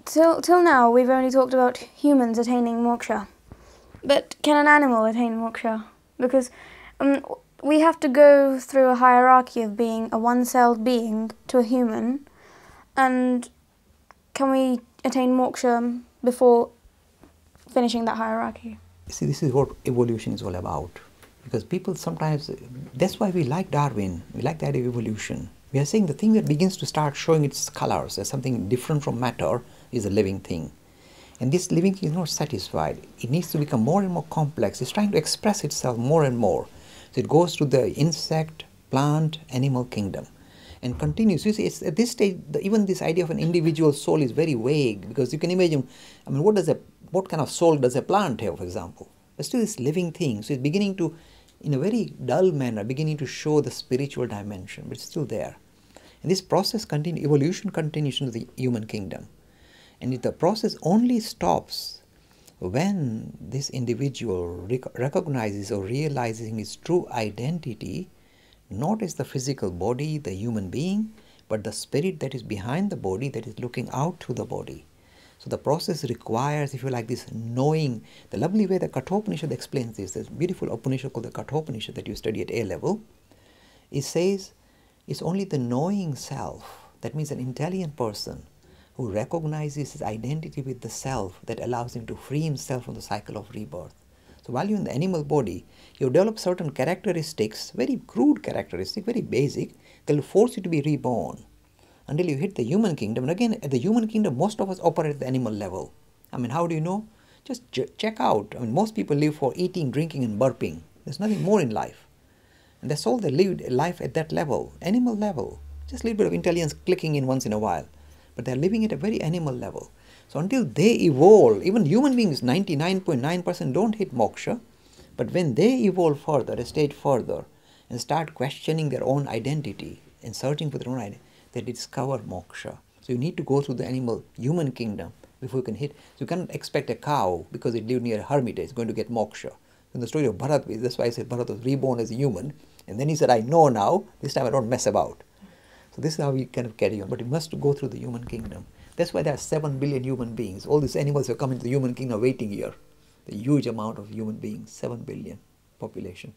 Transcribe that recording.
Till now, we've only talked about humans attaining moksha. But can an animal attain moksha? Because we have to go through a hierarchy of being a one-celled being to a human. And can we attain moksha before finishing that hierarchy? See, this is what evolution is all about. Because people sometimes, that's why we like Darwin, we like the idea of evolution. We are saying the thing that begins to start showing its colors as something different from matter is a living thing. And this living thing is not satisfied. It needs to become more and more complex. It's trying to express itself more and more. So it goes to the insect, plant, animal kingdom and continues. You see, it's at this stage, even this idea of an individual soul is very vague, because you can imagine, I mean, what kind of soul does a plant have, for example? But still it's living thing. So it's beginning to, in a very dull manner, beginning to show the spiritual dimension, but it's still there. And this process continues, evolution continues into the human kingdom. And the process only stops when this individual recognizes or realizing his true identity, not as the physical body, the human being, but the spirit that is behind the body, that is looking out to the body. So the process requires, if you like, this knowing. The lovely way the Kathopanishad explains this, this beautiful Upanishad called the Kathopanishad that you study at A level, it says it's only the knowing self, that means an intelligent person, who recognizes his identity with the self, that allows him to free himself from the cycle of rebirth. So while you're in the animal body, you develop certain characteristics, very crude characteristics, very basic, that will force you to be reborn until you hit the human kingdom. And again, at the human kingdom, most of us operate at the animal level. I mean, how do you know? Just check out. I mean, most people live for eating, drinking, and burping. There's nothing more in life. And that's all they live life at that level, animal level. Just a little bit of intelligence clicking in once in a while. But they're living at a very animal level. So until they evolve, even human beings, 99.9% don't hit moksha. But when they evolve further, a stage further, and start questioning their own identity and searching for their own identity, they discover moksha. So you need to go through the animal, human kingdom before you can hit. So you cannot expect a cow, because it lived near a hermitage, is going to get moksha. In the story of Bharat, that's why I said Bharat was reborn as a human. And then he said, I know now, this time I don't mess about. So this is how we kind of carry on. But you must go through the human kingdom. That's why there are 7 billion human beings. All these animals have come into the human kingdom waiting here. The huge amount of human beings, 7 billion population.